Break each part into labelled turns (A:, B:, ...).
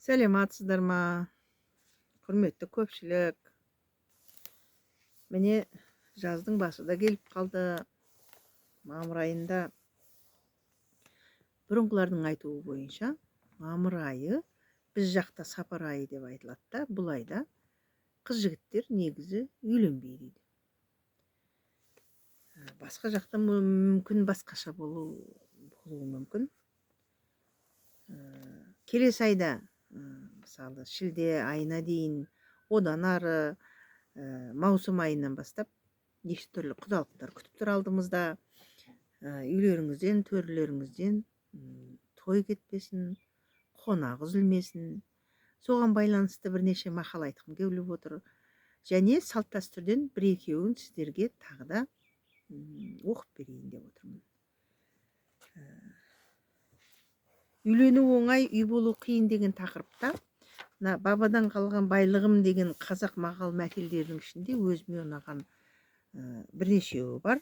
A: Сәлематсыздар ма? Құрметті көпшілік. Міне жаздың басы да келіп қалды. Мамыр айында бұрынғылардың айтуы бойынша мамыр айы біз жақта сапар айы деп айтылады да, бұл айда қыз жігіттер негізі үйленбейді дейді. Басқа жақта мүмкін басқаша болуы мүмкін. Келесі айда мысалы шілде айына дейін, одан ары маусым айынан бастап неше түрлі құдалықтар күтіп тұр алдымызда. Үйлеріңізден, төрлеріңізден той кетпесін, қонақ үзілмесін. Соған байланысты бірнеше мақал айтқым келіп отыр. Және салт дәстүрден бір-екеуін сіздерге тағы да оқып берейін деп отырмын. Үйлену оңай, үй болу қиын деген тақырыпта бабадан қалған байлығым деген қазақ мақал мәтелдердің ішінде өзіме ұнаған бірнешеуі бар.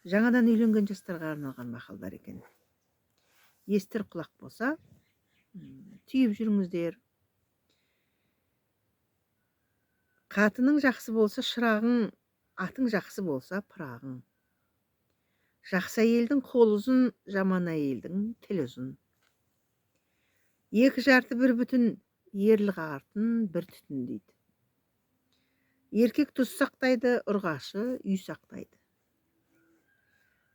A: Жаңадан үйленген жастарға арналған мақалдар екен. Естір құлақ болса, түйіп жүріңіздер. Қатының жақсы болса шырағың, атың жақсы болса пырағың. Жақсы әйелдің қолы ұзын, жаман әйелдің тілі ұзын. Екі жарты бір бүтін, ерлі артын бір түтін дейді. Еркек тұз сақтайды, ұрғашы үй сақтайды.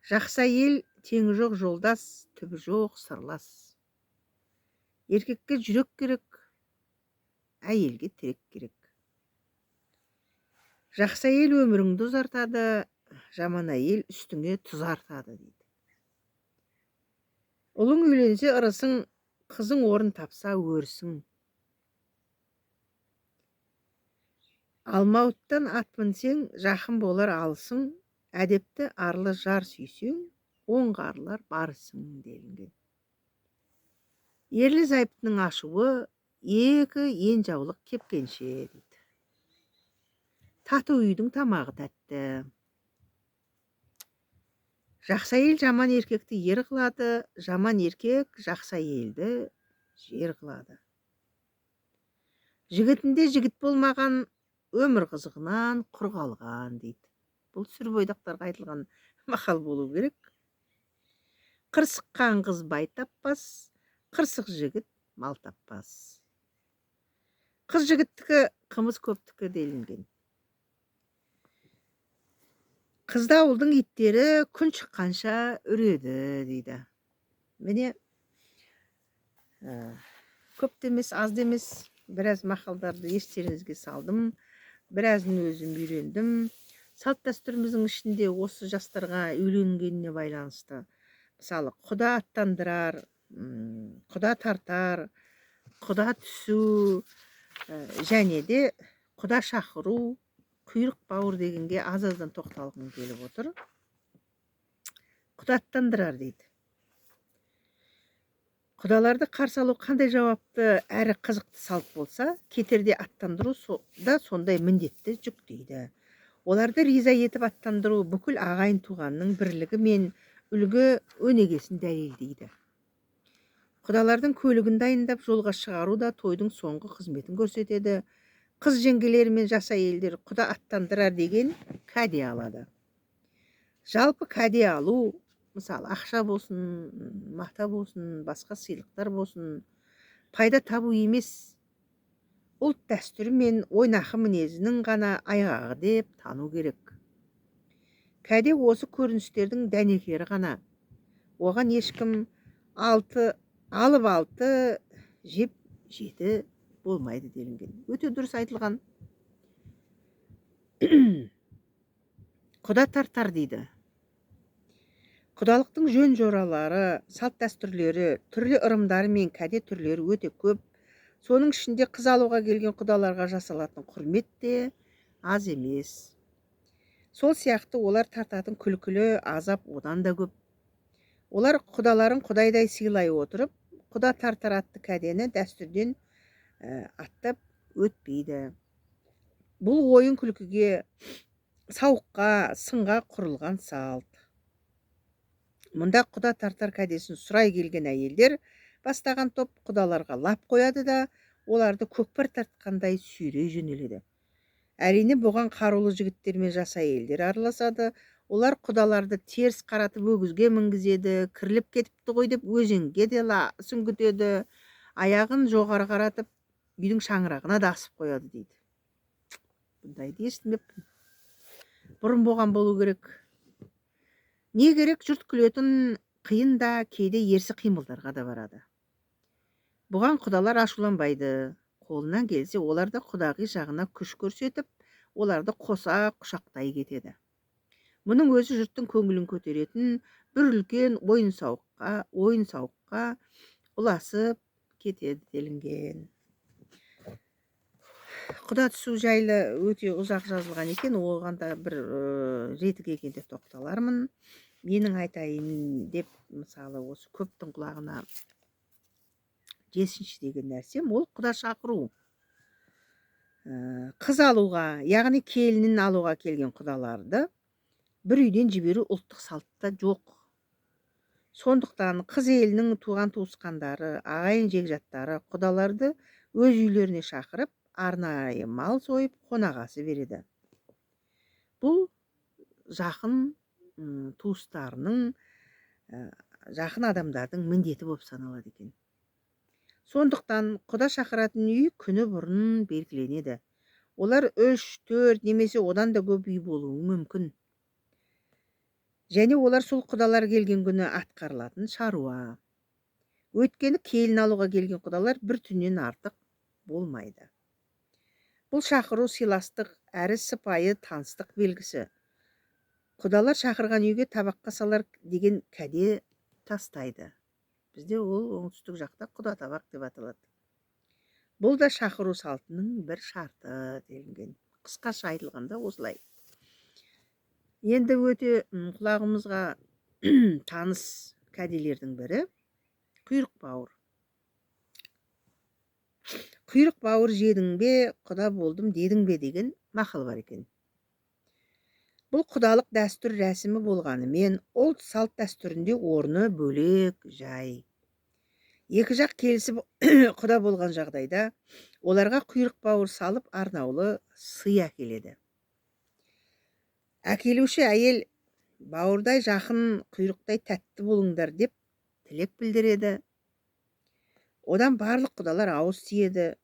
A: Жақсы әйел теңі жоқ жолдас, түбі жоқ сырлас. Еркекке жүрек керек, әйелге тірек керек. Жақсы әйел өміріңді ұзартады, жаман әйел үстіңе тұз артады дейді. Ұлың үйленсе ырысың, қызың орын тапса өрісің. Алмауыттан ат мінсең, жақын болар алысың, әдепті арлы жар сүйсең, оңғарылар барысың делінген. Ерлі зайыптының ашуы, екі енжаулық кепкенше дейді. Тату үйдің тамағы тәтті. Жақсы әйел жаман еркекті ер қылады, жаман еркек жақсы әйелді жер қылады. Жігітінде жігіт болмаған, өмір қызығынан құр қалған дейді. Бұл сүрбойдақтарға айтылған мақал болу керек. Қырсыққан қыз бай таппас, қырсық жігіт мал таппас. Қыз жігіттікі, қымыз көптікі делінген. Қызда ауылдың иттері күн шыққанша үреді дейді. Міне көп демес, аз демес біраз мақалдарды естеріңізге салдым. Біразын өзім үйрендім. Салт дәстүріміздің ішінде осы жастарға үйленгеніне байланысты. Мысалы, құда аттандырар, құда тартар, құда түсу, және де құда шақыру, құйрық бауыр дегенге аз-аздан тоқталғым келіп отыр. Құда аттандырар дейді. Құдаларды қарсы алу қандай жауапты әрі қызықты салт болса, кетерде аттандыру да сондай міндетті жүктейді. Оларды риза етіп аттандыру бүкіл ағайын туғанның бірлігі мен үлгі өнегесін дәлелдейді. Құдалардың көлігін дайындап жолға шығару да тойдың соңғы қызметін көрсетеді. Қыз жеңгелер мен жас әйелдер құда аттандырар деген кәде алады. Жалпы кәде алу, мысалы ақша болсын, мата болсын, басқа сыйлықтар болсын, пайда табу емес, ұлт дәстүрі мен ойнақы мінезінің ғана айғағы деп тану керек. Кәде осы көріністердің дәнекері ғана. Оған ешкім алып алты, жеп жеті болмайды делінген. Өте дұрыс айтылған. Құда тартар дейді. Құдалықтың жөн жоралары, салт дәстүрлері, түрлі ырымдары мен кәде түрлері өте көп. Соның ішінде қыз алуға келген құдаларға жасалатын құрмет те аз емес. Сол сияқты олар тартатын күлкілі азап одан да көп. Олар құдаларын құдайдай сыйлай отырып, құда тартар атты кәдені дәстүрден аттап өтпейді. Бұл ойын күлкіге, сауыққа, сынға құрылған салт. Мұнда құда тартар кәдесін сұрай келген әйелдер бастаған топ құдаларға лап қояды да, оларды көкпар тартқандай сүйрей жөнеледі. Әрине бұған қарулы жігіттер мен жас әйелдер араласады. Олар құдаларды теріс қаратып өгізге мінгізеді, кіріліп кетіпті ғой деп өзенге де сүңгітеді, аяғын жоғары қаратып үйдің шаңырағына да асып қояды дейді. Бұндайды естімеппін. Бұрын болған болу керек. Не керек, жұрт күлетін, қиын да кейде ерсі қимылдарға да барады. Бұған құдалар ашуланбайды. Қолынан келсе, олар да құдағи жағына күш көрсетіп, оларды қоса құшақтай кетеді. Мұның өзі жұрттың көңілін көтеретін бір үлкен ойын-сауыққа ұласып кетеді делінген. Құда түсу жайлы өте ұзақ жазылған екен, оған да бір реті келгенде тоқталармын. Менің айтайын деп, мысалы, осы көптің құлағына жесінші деген нәрсем, ол құда шақыру. Қыз алуға, яғни келінін алуға келген құдаларды бір үйден жіберу ұлттық салтта жоқ. Сондықтан қыз елінің туған туысқандары, ағайын жекжаттары құдаларды өз үйлеріне шақырып, арнайы мал сойып, қонағасы береді. Бұл жақын туыстарының, жақын адамдардың міндеті болып саналады екен. Сондықтан құда шақыратын үй күні бұрын белгіленеді. Олар 3-4 немесе одан да көп үй болуы мүмкін. Және олар сол құдалар келген күні атқарылатын шаруа. Өйткені келін алуға келген құдалар бір түннен артық болмайды. Бұл шақыру сыйластық әрі сыпайы таныстық белгісі. Құдалар шақырған үйге табаққа салар деген кәде тастайды. Бізде ол оңтүстік жақта құда табақ деп аталады. Бұл да шақыру салтының бір шарты делінген. Қысқаша айтылғанда осылай. Енді өте құлағымызға таныс кәделердің бірі құйрық бауыр. Құйрық бауыр жедің бе, құда болдым дедің бе деген мақал бар екен. Бұл құдалық дәстүр рәсімі болғанымен, ұлт салт дәстүрінде орны бөлек жай. Екі жақ келісіп құда болған жағдайда, оларға құйрық бауыр салып арнаулы сый әкеледі. Әкелуші әйел бауырдай жақын, құйрықтай тәтті болыңдар деп тілек білдіреді. Одан барлық құдалар ауыз тиеді.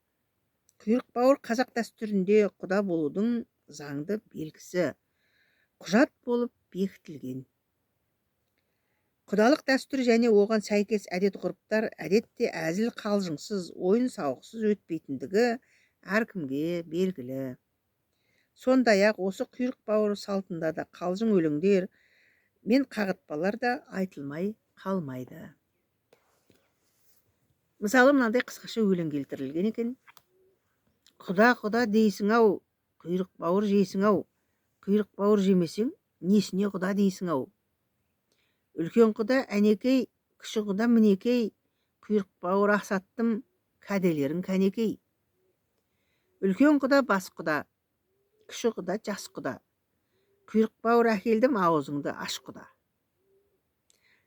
A: Құйрық бауыр қазақ дәстүрінде құда болудың заңды белгісі, құжат болып бекітілген. Құдалық дәстүр және оған сәйкес әдет-ғұрыптар әдетте әзіл қалжыңсыз, ойын сауықсыз өтпейтіндігі әркімге белгілі. Сондай-ақ осы құйрық бауыр салтында да қалжың өлеңдер мен қағытпалар да айтылмай қалмайды. Мысалы, мынандай қысқаша өлең келтірілген екен. Құда дейсің-ау, құйрық бауыр жейсің-ау, құйрық бауыр жемесең, несіне құда дейсің-ау. Үлкен құда әнекей, кіші құда мінекей, құйрық бауыр асаттым, кәделерің кәнекей. Үлкен құда бас құда, кіші құда жас құда, құйрық бауыр әкелдім, аузыңды аш құда.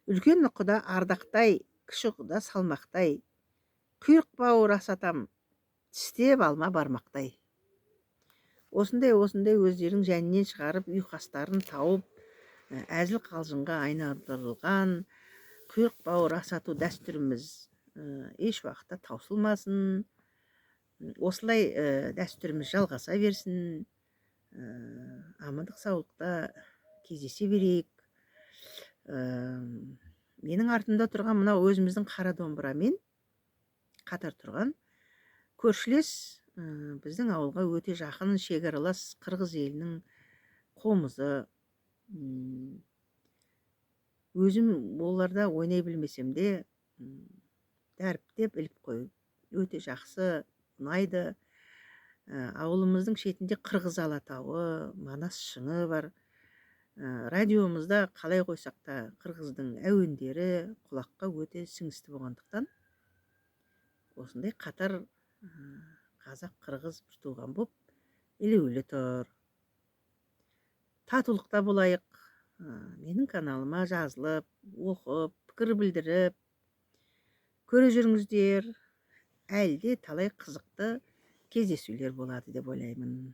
A: Үлкен құда ардақтай, кіші құда салмақтай, құйрық бауыр асатам, тістеп алма бармақтай. Осындай өздерінің жәнінен шығарып, ұйқастарын тауып, әзіл қалжыңға айналдырылған құйрық бауыр асату дәстүріміз еш уақытта таусылмасын. Осылай дәстүріміз жалғаса берсін. Амандық саулықта кездесе берейік. Менің артымда тұрған мына өзіміздің қара домбырамен қатар тұрған көршілес біздің ауылға өте жақын шекаралас қырғыз елінің қомызы. Өзім оларда ойнай білмесем де дәріптеп іліп қойып өте жақсы ұнайды. Ауылымыздың шетінде Қырғыз Алатауы, Манас шыңы бар. Радиомызда қалай қойсақ та қырғыздың әуендері құлаққа өте сіңісті болғандықтан осындай қатар қазақ қырғыз бір туған боп елеулі тұр. Татулықта болайық, менің каналыма жазылып, оқып, пікір білдіріп, көре жүріңіздер. Әлде талай қызықты кездесулер болады деп ойлаймын.